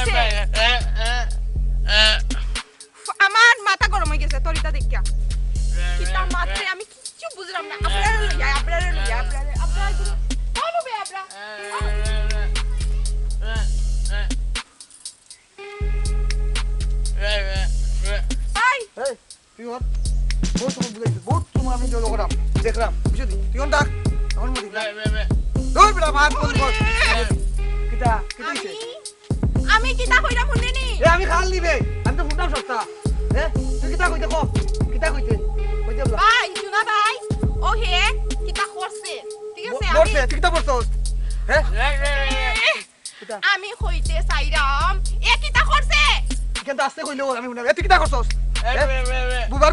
হইছে আমার মাথা গরম হয়ে গেছে তরিতা দেখিয়া কিতা মাত্রে আমি কিছু বুঝলাম না আপনারা লইয়া আপনারা কোন বে আপনারা আই এই তুই হট বহুত সময় বুঝাইছিস বহুত সময় আমি জল করাম দেখলাম বুঝলি তুই হন ডাক আমার মধ্যে দৌড় বেটা ভাত বল কর কিতা হইছে আমি কিতা কইরা শুনে নি এ আমি খাল নিবে আমি তো ফুটাম সস্তা তুই কিতা কইতে কো কিতা কইতে বলা ভাই শুনা ভাই ও হে কিতা করছে ঠিক আছে করছে তুই কিতা করছস আমি কইতে চাইরাম এ কিতা করছে কিন্তু আস্তে কইলো আমি শুনা তুই কিতা করছস বুবার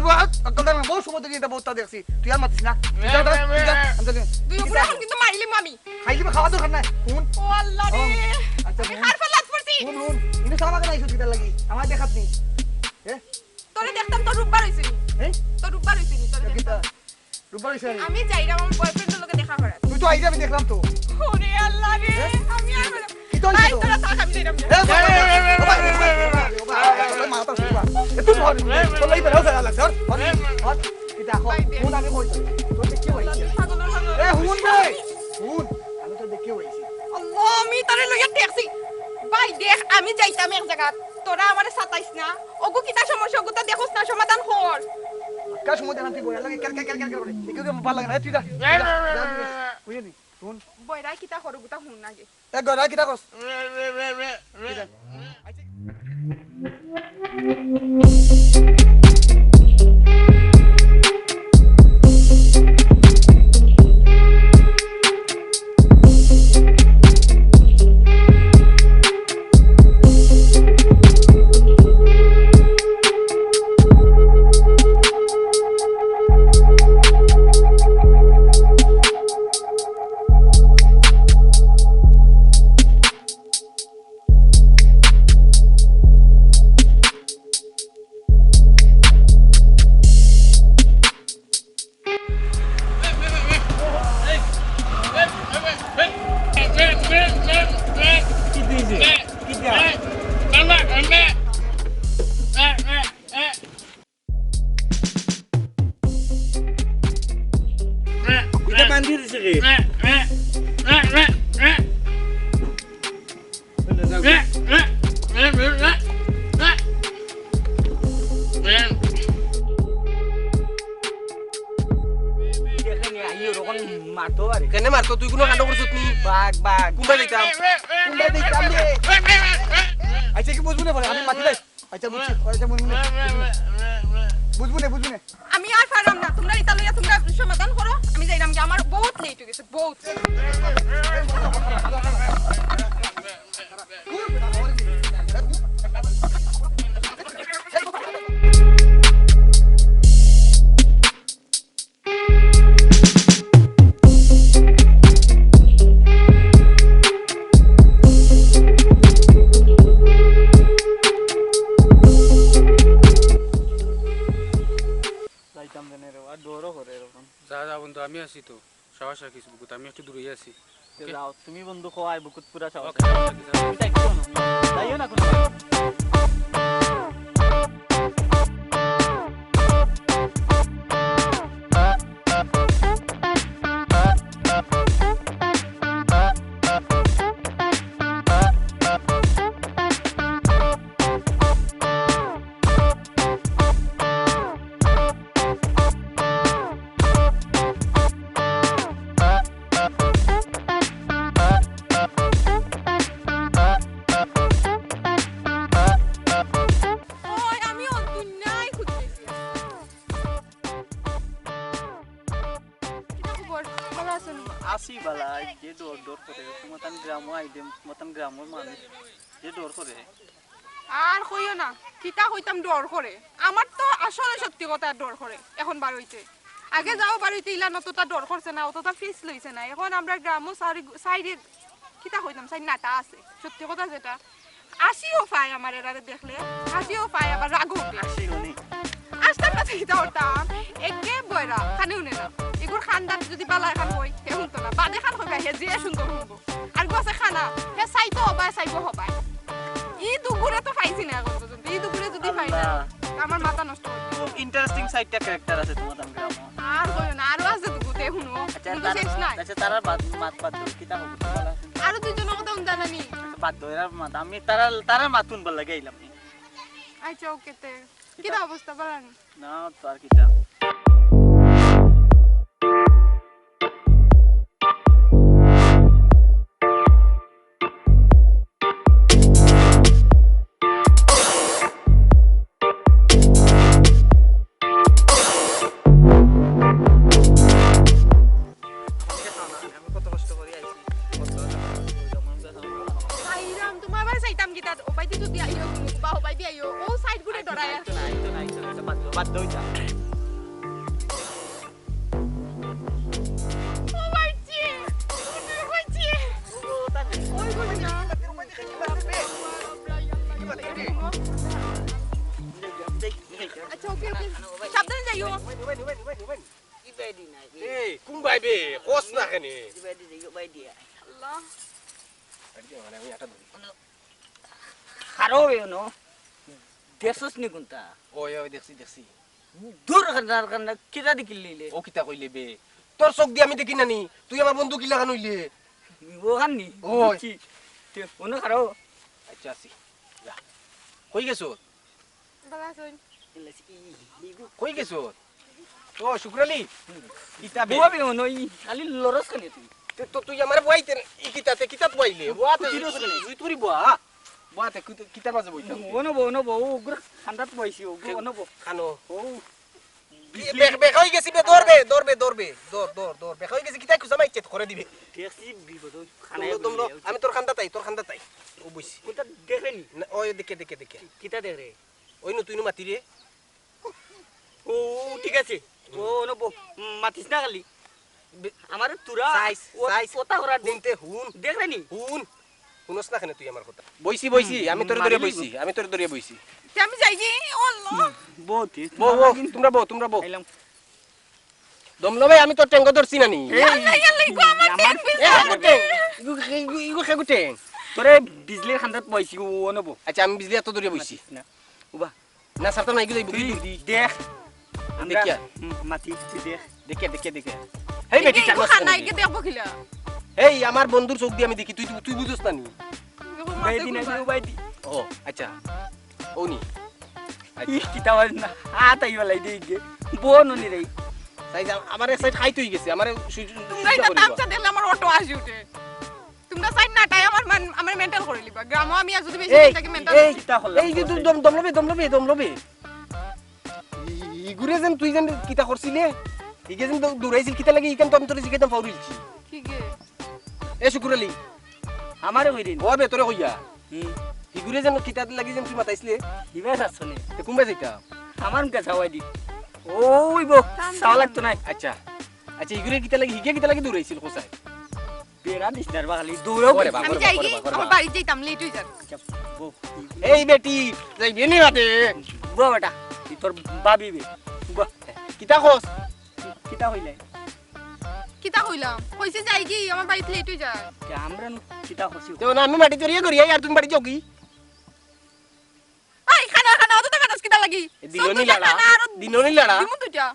কলদার বহুত সময় ধরে এটা বহুতটা দেখছি তুই আর মাতিস না তুই বুড়া কিন্তু মাইলিম আমি খাইলি খাওয়া দরকার নাই শুন ও আল্লাহ রে আচ্ছা আমি হার ফলাত পড়ছি শুন ইনি সারা কেন আইছো কিতা লাগি আমার দেখাত নি তোরে দেখতাম তোর রূপবার হইছে নি তোর রূপবার হইছে নি তোর কিতা রূপবার হইছে আমি যাইরাম আমার বয়ফ্রেন্ডের লগে দেখা করার তুই তো আইডি আমি দেখলাম তো ওরে আল্লাহ রে আমি আর কি তো হইছে তোরা থাক আমি যাইরাম মাথা শুবা তুই ধর তো লই বেরো যা লাগ ধর হট কিতা কো কোন আমি কইছি তোর কি হইছে এ হুন ভাই হুন আমি তো দেখি হইছি আল্লাহ আমি তোরে লইয়া দেখছি ভাই দেখ আমি যাইতাম এক জায়গা তোরা আমারে সাতাইস না ওগো কিতা সমস্যা ওগুতা দেখোস না সমাধান কর কা সময় দেন তুই বইলা লাগে কেন করে একটু ভালো লাগে না তুই যা বুঝলি শুন বইরা কিতা করো গুতা হুন নাগে এ গরা কিতা কস কেনে মারতো তুই কোনো কাণ্ড করছিস নি বাঘ কুম্বা দিতাম রে আচ্ছা কি বুঝবো না বলে আমি মাটি লাই আচ্ছা বুঝছি আচ্ছা বুঝবো না আমি আর পারলাম না তোমরা ইতা লইয়া তোমরা সমাধান করো আমি যাইরাম যে আমার বহুত লেট হয়ে গেছে বহুত আমি আছি তো সাহস রাখিস বুকুত আমি একটু দূরে আছি যাও তুমি বন্ধু কয় বুকুত পুরা সাহস যাইও না কোনো আসি বালা যে ডর করে মতন গ্রামও আইদেম মতন গ্রামের মানুষ যে ডর করে আর কইও না কিতা কইতাম ডর করে আমার তো আসলে সত্যি কথা ডর করে এখন বার হইতে আগে যাও বার হইতে ইলা নতটা ডর করছে না অতটা ফেস লইছে না এখন আমরা গ্রামও সাইডে কিতা কইতাম সাইড নাটা আছে সত্যি কথা যেটা আসিও পায় আমার এরারে দেখলে আসিও পায় আবার রাগ উঠে আসি উনি আসতাম না চিন্তা করতাম একে বয়রা খানেও নে না এগুর খানদান যদি বালা খান হই হে শুনতো না বাদে খান হইবা হে যে শুনতো শুনবো আর গোছে খানা হে চাইতো হবাই চাইবো হবাই ই দুপুরে তো পাইছি না এখন পর্যন্ত ই দুপুরে যদি পাই না আমার মাথা নষ্ট হয়ে যাবে। খুব ইন্টারেস্টিং সাইডটা ক্যারেক্টার আছে তোমার গ্রাম আর কইও না আরো আছে দুপুরে শুনো কিন্তু শেষ নাই আচ্ছা তারা মাত বাদ কিতা হবে বলা আরো দুইজনের কথা জানানি বাদ দইরা মাত আমি তারা মাতুন বল লাগে আইলাম আচ্ছা ওকে তে কিটা অবস্থা বাড়ানি না তো আর কিটা আইরাম তোমার বাড়ি যাইতাম কিটা ও বাইদি যদি আইও বা ও বাইদি আইও ও সাইড ঘুরে ডরায় তো নাই বাদ দইতা ও বাইজি ও বাইজি ওই কই না আচ্ছা ওকে ওকে সাবধানে যাইও এই কোন বাইবে কোস না কেনে আল্লাহ মানে আমি এটা ধরি খারো এনো দেশস নি কোনটা ওই ওই দেখছি দূর কারণ কিটা দিকিলে ও কিতা কইলে বে তোর চোখ দিয়ে আমি দেখি নানি তুই আমার বন্ধু কি লাগান হইলে ও হাননি ওই। কি তে ওনো খারো আচ্ছা আসি যা কই গেছো বালা শুন কই গেছো ও শুক্রালি কিতা বে বুয়াবে ওনো খালি লরস কানে তুই তো তুই আমার বইতে ই কিতাতে কিতাব বইলে বুয়াতে তুই তুই বুয়া বুয়াতে কিতাব মাঝে বইতাম ওনো বউ উগ্র খান্দাত বইছি ওনো বউ খানো ও বেকাই গেছি বে দৌড়বে দৌড় বেকাই গেছি কিতা কুসা মাইচেত করে দিবে দেখছি বিপদ দম আমি তোর খান্দা তাই ও বইছি কোনটা দেখরেনি না, ওই দেখে কিটা দেখরে ওই নু তুই নু মাতি রে ও ঠিক আছে ও ওনো বউ মাতিস না খালি আমার তুরা সাইজ কথা করার দিন শুনতে হুন দেখরেনি শুনস না কেন তুই আমার কথা বইছি আমি তোর দরে বইছি আমি যাই জি ও আল্লাহ বহুত তোমরা বউ আইলাম দমলো ভাই আমি তোর টেঙ্গ ধরছি না নি আল্লাহ আল্লাহ গো আমার আমার ইগো খেগুটে তোরে বিজলির খান্দাত বইছি ওনো বউ আচ্ছা আমি বিজলি এত দূরে বইছি না উবা না সারতাম না এগুলো তুই দেখ দেখিয়া। মাতি তুই দেখ দেখে হেই বেটি গো খানা কে দেখবো খিলা হেই আমার বন্ধুর চোখ দিয়ে আমি দেখি তুই বুঝছ না নি বাইদি না বাইদি ও আচ্ছা ও নি কিতা হয় না আতাই বলাই দেই গে বোন নি রে তাই আমার এক সাইড খাই তুই গেছে আমার তোমরা এটা তামসা দেখলে আমার অটো আসি উঠে তোমরা সাইড না টাই আমার মেন্টাল করে লিবা গ্রামে আমি আর যদি বেশি থাকে মেন্টাল কিতা হল এই যে দমলবে ইগুরে যেন তুই যেন কিতা করছিলে ইগে যেন দৌড়াইছিল কিতা লাগি ইকান তো আমি তোর জিগাইতাম ফাউরিলছি কি গে এ শুকুরালি আমারে কই দিন ও বে তোরে কইয়া ইগুরে যেন কিতা লাগি যেন তুই মাতাইছিলে হিবে আসছনে তে কুম্বা যাইতা আমার কে চাওয়াই দি ওই বো চাওয়া লাগতো নাই আচ্ছা ইগুরে কিতা লাগি দৌড়াইছিল কোসায় বেড়া দিস না বাগালি দৌড়াও ওরে বাবা আমি যাই কি আমার বাড়ি যাইতাম লেট হই যান বো এই বেটি যাই বিনি মাতে বো বেটা তোর বাবি বে বো কিতা খোস কিতা হইলাই কিতা কইলাম কইছে যাই কি আমার বাড়ি লেট হই যায় কে আমরা কিতা করছি তো না আমি মাটি তরিয়া করি আর তুমি বাড়ি যাও কি আই খানা অত টাকা দস কিতা লাগি দিননি লাড়া দিমু দুটা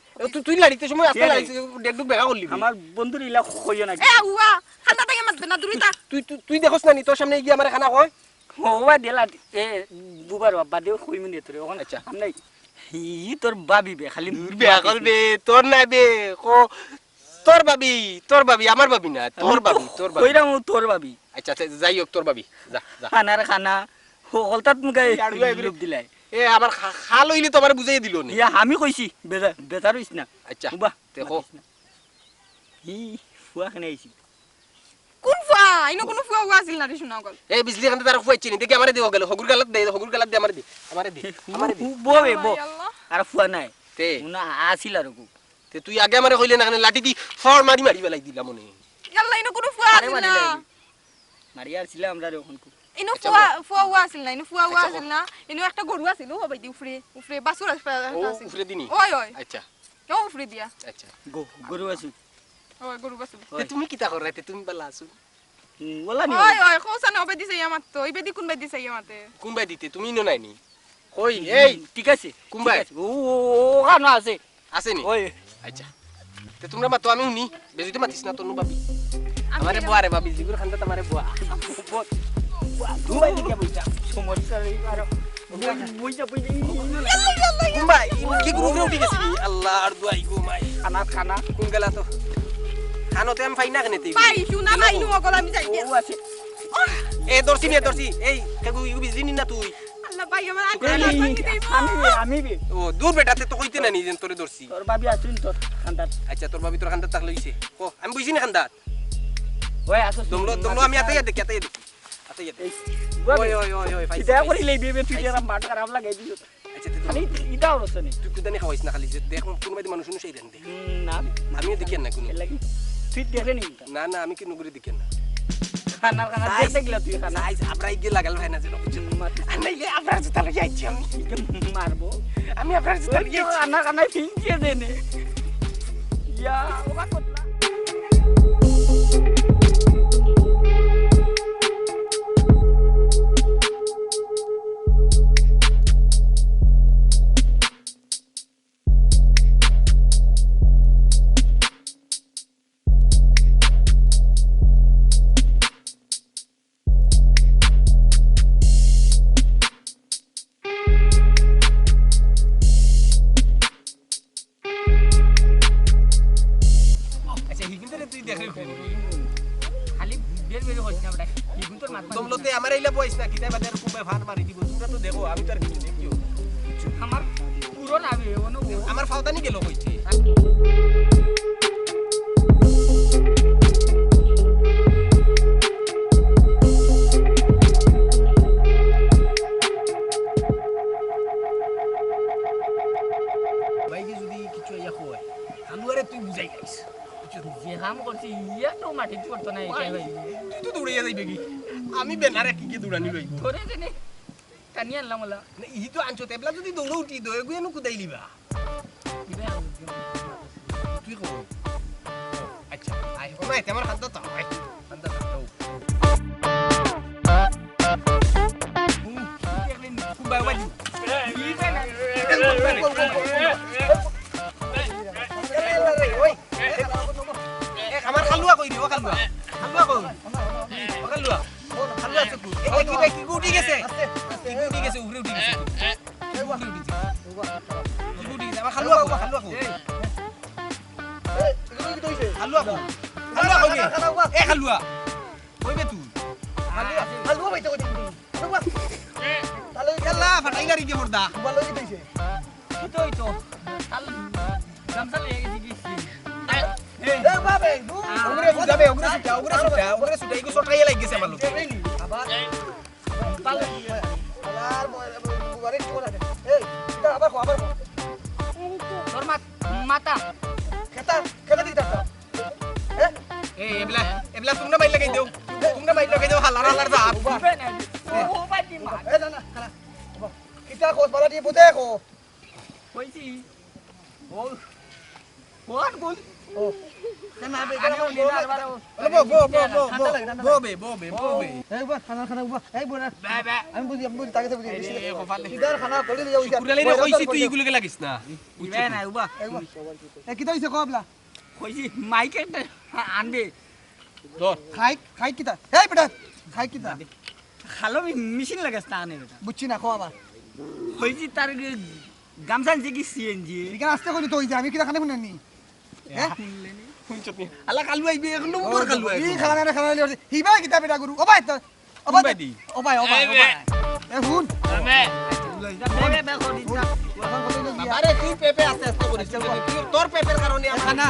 তুই লাড়িতে সময় আসতে লাড়িতে ডেকডুক বেগা করলি আমার বন্ধুর ইলা কইও না এ উয়া খানা টাকা মারবে না দূরে থাক তুই দেখছ না নি তোর সামনে গিয়ে আমার খানা কয় ওবা দেলা এ বুবার বাবা দেও কই মিনি তোরে ওখানে আচ্ছা আমনাই ই তোর বাবি বে খালি বেয়া করবে তোর নাই বে তোর বাবি আমার বাবি না তোর বাবি কইরা তোর বাবি আচ্ছা যাই হোক তোর বাবি যা খানার খানা হলতাত মুগাই লোক দিলাই এ আমার খাল হইলে তো আমার বুঝাই দিল নি ইয়া আমি কইছি বেজার হইছ না আচ্ছা উবা দেখো ই ফুয়া খানে আইছি কোন ফুয়া ইনো কোন ফুয়া উয়া আছিল না রে শুনা গল এই বিজলি খান তার ফুয়াইছি নি দেখি আমারে দিও গেল হগুর গালাত দে আমারে দে ববে বো আল্লাহ আর ফুয়া নাই তে উনা আসিল আর কো তে তুই আগে আমারে কইলে না লাঠি দি ফর মারি বেলাই দিলাম মনে আল্লাহ ইনো কোন ফুয়া আছিল না মারি আর ছিল আমরা ওখান কো ইনো ফুয়া উয়া আছিল না ইনো ফুয়া উয়া আছিল না ইনো একটা গরু আছিল ও ভাই দি উফরে বাসুর ও আছিল উফরে দিনি ওই আচ্ছা কেউ উফরে দিয়া আচ্ছা গরু আছু ওই গরু বাসুর তে তুমি কিতা কর রাইতে তুমি বালা আছো ওলা নি ওই ওই কোসা না ওবে দিছে ইয়ামাত তো ইবে দি কোন বে দিছে ইয়ামাতে কোনবাই দিতে তুমি নো নাইনি কই এই ঠিক আছে কোনবাই ও ওখানে আছে আছে নি ওই আচ্ছা তে তোমরা মা তো আমি হুনি বেজুতে মাতিস না তোর বাবি আমারে বুয়া রে বাবি জিগুর খান্দা তোমারে বুয়া দুবাই দিকে বইটা সমস্যা এই আর বইটা কোনবাই কি গ্রুপ রে উঠি গেছি আল্লাহ আর দুয়াই গো মাই খানা কোন গেলা তো খানোতে আমি ফাইনা কেনে তেই পাই শুনা নাই নু অগল আমি যাই ও আছে এ দর্শি এই কাগু ইউ বিজিনি না তুই আল্লাহ ভাই আমার আগে না ভাঙি দেব আমি বে ও দূর বেটাতে তো কইতে না নিজেন তোরে দর্শি তোর বাবি আসুন তোর খান্দার আচ্ছা তোর বাবি তোর খান্দাত তাক লইছে ও আমি বুঝি না খান্দাত ওই আসো দমলো আমি আতাই দেখি ওই ফাইস এটা করে লই বেবে তুই এরকম বাট খারাপ লাগে দিও আচ্ছা তুই খালি ইটাও রসে নি তুই কুদানি খাওয়াইস না খালি যে দেখ কোন বাইদি মানুষ শুনে সেই দেন দে না আমিও দেখি না কোনো লাগি তুই দেখে নি না আমি কি নগরে দেখি না খানা দেখতে গেলা তুই খানা আইস আবরাই গিয়ে লাগাল ভাই না যে আর নাইলে আবরার জুতা লই আইছি মারবো আমি আবরার জুতা লই আইছি খানা ফিনকে দেনে ইয়া ওকা কতলা খালি বের হইছ না বড় ইগুন তোর মাত তোমলোতে আমার এইলা বইস না কিতা বাজার কুবে ভান মারি দিব তোমরা তো দেখো আমি তো আর কিছু দেখিও আমার পুরো নাবে ওনো আমার ফাওদানি গেল কইছে ভাই যদি কিছু ইয়া কয় আলুয়ারে তুই বুঝাই গাইস যে কাম করছি ইয়া তো মাটি করতো না এটা ভাই তুই তো দৌড়ে যাইবে কি আমি বেনারে কি কি দৌড়ানি লই ধরে দেনে টানি আনলাম ওলা ই তো আনছো তেবলা যদি দৌড় উঠি দয়ে গুয়েনো কুদাই লিবা তুই কো আচ্ছা আই কোন আইতে আমার খাদ্য তো আই খাদ্য তো কুবাই বাজি আমার খালুয়া কই দিও খালুয়া কই খালুয়া সুকুর এই কি উঠি গেছে উঠে গেছে আমার খালুয়া কই খালুয়া কই এ খালুয়া কইবে তুই হালুয়া বাইতে কই হালুয়া তাহলে খেলা ফাটাই গাড়ি দিয়ে পড়দা ভালো কি দিছে তো কাল গামছা লয়ে গেছি কি এ বাবে ওগরে সুটা ইগো সটাই লাগি গেছে ভালো আবার পালে আর বুবারে কি করে এই এটা আবার তোর মাতা খেতা দিতা এ এবলা তোমরা মাইল লাগাই দাও হালার যা ও বাজি মা এ না খালা কিতা কোস বালা দিয়ে বুতে কো কইছি ও কোন কোন ও কেন আবে বো এই বা খানা উবা এই বোনা বে আমি বুঝি তাকে বুঝি এ কপালে কিদার খানা কলি লিয়া উইছা কুরালে রে কইছি তুই ইগুলোকে লাগিস না ইবে না উবা এ কিতা হইছে কবলা কইছি মাইকে আনবে ধর খাই কিতা এই বেটা খাই কিতা খালো মেশিন লাগাস তা আনে বেটা বুঝছি না খো আবার কইছি তার গামছান যে কি সিএনজি এখানে আসতে কই তো যে আমি কিতা খানে শুনেনি হ্যাঁ আল্লাহ কালু আইবে এক নম্বর কালু আইবে এই খানা লিয়া হিবা কিতা বেটা গুরু ও ভাই তো ও ভাই দি ও ভাই এ হুন আরে তুই পেপে আস্তে আস্তে করিস তোর পেপের কারণে খানা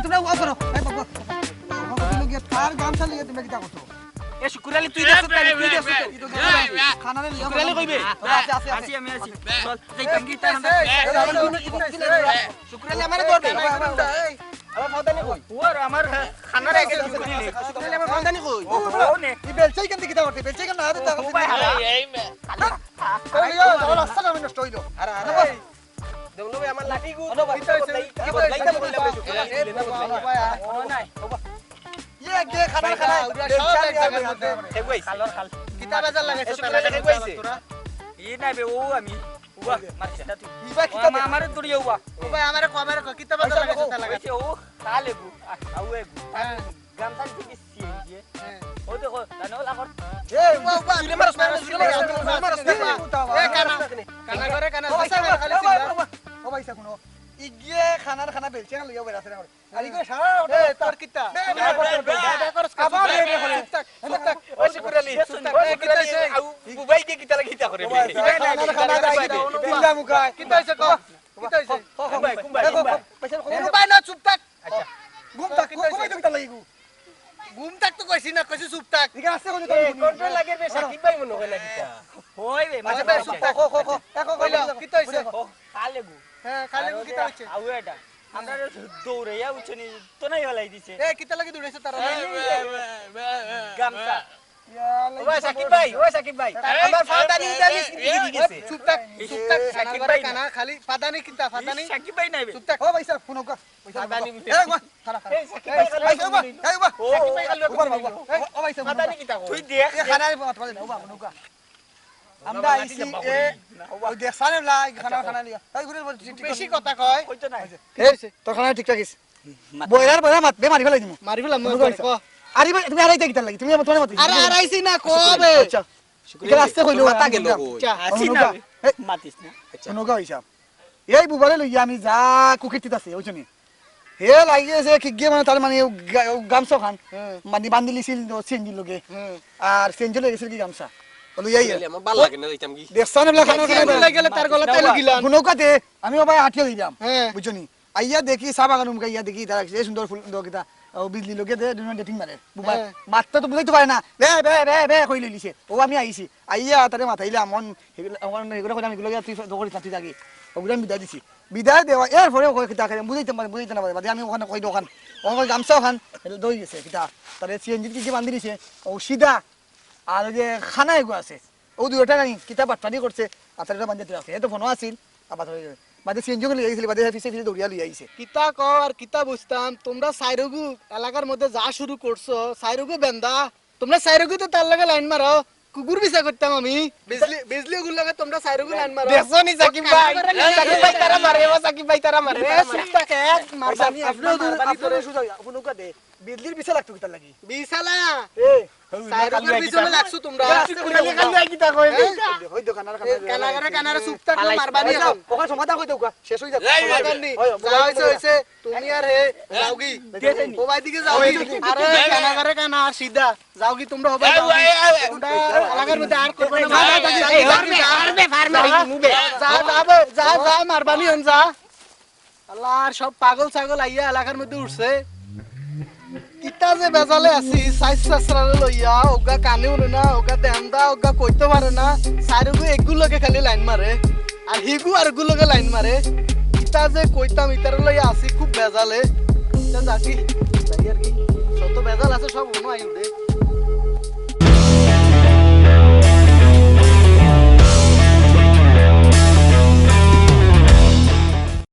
তোমরা ওয়া করো এই বাবা কত লোক তার গামছা লিয়ে তুমি কিতা করছো এ শুকুরালি তুই দেছ তাই তুই দেছ খানা লিয়া শুকুরালি কইবে আসি আমি আসি চল যাই কামগিটা শুকুরালি আমারে ধরবে আমার ফাউদানি কই ওর আমার খানা রেখে শুকুরালি আমার ফাউদানি কই ও নে এই বেলচাই কেন কিতা করতে বেলচাই কেন না তো ও ভাই এই মে রাস্তা নষ্ট হইলো আরে দেবলো ভাই আমার লাঠি গু কি বদলাইতা নাই ইয়ে গে খানা হেগুইছে খালর খাল কিতা বাজার লাগাইছ তালা হেগুইছে ই নাই বে ও আমি উবা মারছিস না তুই ইবা কিতা দে আমার দড়িয়ে উবা ও ভাই আমারে কিতা বাজার লাগাইছ তালা লাগাইছে ও খালে গু আউ এ গামছা থেকে সিয়ে ও দেখো জানো লাগর এ জুলে মারস এ কানা করে কানা খালি ও ভাই সাকুনো ইগে খানা বেলছে না লইয়া বেরাছে না আর ইগে সারা এ তোর কিতা আবার রে ও শুকুরালি কিতা হইছে বুবাই কে কিতা লাগিতা করে খানা দাই তিনটা মুখা কিতা হইছে ক কিতা হইছে কুম্বাই কুম্বাই না চুপ থাক আচ্ছা ঘুম থাক কিতা লাগি ঘুম থাক তো কইছি না কইছি চুপ থাক ইগে আছে কোন কন্ট্রোল লাগে বে সাকিব ভাই মনে হয় না কিতা হই বে আচ্ছা বে চুপ থাক কইলো কিতা হইছে খালে গু হ্যাঁ খালি কিতা হইছে আউ এটা আমরা দৌড়াইয়া উঠনি তো নাই হলাই দিছে এ কিতা লাগি দৌড়াইছ তারা গামছা ও সাকিব ভাই আমার ফাদানি উদানি সিদ্ধি গেছে চুপ থাক সাকিব ভাই কানা খালি ফাদানি কিতা ফাদানি সাকিব ভাই নাই বে চুপ থাক ও ভাই সাক ফোন কা ফাদানি এ মা খানা এই সাকিব ভাই খালি সাকিব ভাই খালি ও ভাই সাক ফাদানি কিতা তুই দেখ এ খানা মাত বাজে না ও বা ফোন কা আমরা আইছি এ ও দেখছানে লাই খানা লিয়া এই ঘুরে বেশি কথা কয় কইতো নাই এ তোর খানা ঠিক ঠাক আছে বয়রার মাত বে মারি ফেলাই দিমু মারি ফেলাম ক আরে ভাই তুমি আড়াইতে কিতা লাগি তুমি তোমার মত আরে আড়াইছি না কবে আচ্ছা ইকে রাস্তা কইলো কথা গেল আসি না মাতিস না অনুগা হিসাব এই বুবারে লইয়া আমি যা কুকিটিত আছে ওইছনি হে লাগিয়েছে কি গে মানে তার মানে গামছা খান মানে বান্ধি লিছিল সেঞ্জি লগে আর সেঞ্জি লগে গেছিল কি গামছা লইয়াই আমার ভাল লাগে না যাইতাম কি দেখছানে বলা খানা খানা গেলে তার গলা তেল গিলাম গুনকাতে আমি ভাই আটিয়ে দিলাম হ্যাঁ বুঝছনি আইয়া দেখি চা বাগান উমকা ইয়া দেখি তারা এই সুন্দর ফুল দকিতা ও বিজলি লগে দে দুনো ডেটিং মারে বুবা মাত্রা তো বুঝাইতে পারে না বে কই লইছে ও আমি আইছি আইয়া তারে মাথাইলে আমন এগুলো কই আমি এগুলো তুই দকরি তাতি থাকি ওগুলো আমি বিদায় দিছি বিদায় দেওয়া এর পরে কই কিতা করে বুঝাইতে না বাদে আমি ওখানে কই দোকান ওখানে গামছা ওখান দই গেছে কিতা তারে সিএনজি কি বান্ধি দিছে ও সিধা আর ওই যে খানা এগো আছে ও দুইটা নাই কিতা বাটপানি করছে আর তারে বান্ধি রাখছে এ তো ফোন আছিল আবার বাদে সিএনজি গলি আইছিল বাদে ফিসে দৌড়িয়া লই আইছে কিতা কর আর কিতা বুঝতাম তোমরা সাইরগু এলাকার মধ্যে যা শুরু করছো সাইরগু বেন্দা তোমরা সাইরগু তো তার লগে লাইন মারো কুকুর বিচা করতাম আমি বিজলি গুল লগে তোমরা সাইরগু লাইন মারো দেখছো নি সাকিব ভাই তারা মারে ও সাকিব ভাই তারা মারে সুতা কে মারবানি আপনি সুজা আপুনুকা দে বিজলির পিছে লাগতো কিতা লাগি বিছালা এ সাইরগুর পিছনে লাগছো তোমরা কিতা কই হই দোকানের কানারে সুপ থাক মারবানি এখন ওখানে সমাধান কই দেউকা শেষ হই যাবে সমাধান নি যা হইছে তুমি আর হে যাওগি ওবাই দিকে যাওগি আরে কানা সিধা যাওগি তোমরা হবে তোমরা এলাকার মধ্যে আর করবে না মারবে ফার্মারি মুবে যা মারবানি হন যা আল্লাহ সব পাগল ছাগল আইয়া এলাকার মধ্যে উঠছে কিতা যে বেজালে আছি সাইজ সাসরারে লইয়া ওগা কানে উনে না ওগা দেন্দা ওগা কইতে পারে না সাইরগু এগুলোকে খালি লাইন মারে আর হিগু আর গুলোকে লাইন মারে কিতা যে কইতাম ইতারে লইয়া আছি খুব বেজালে জাকি যাই আর কি যত বেজাল আছে সব উনো আই উঠে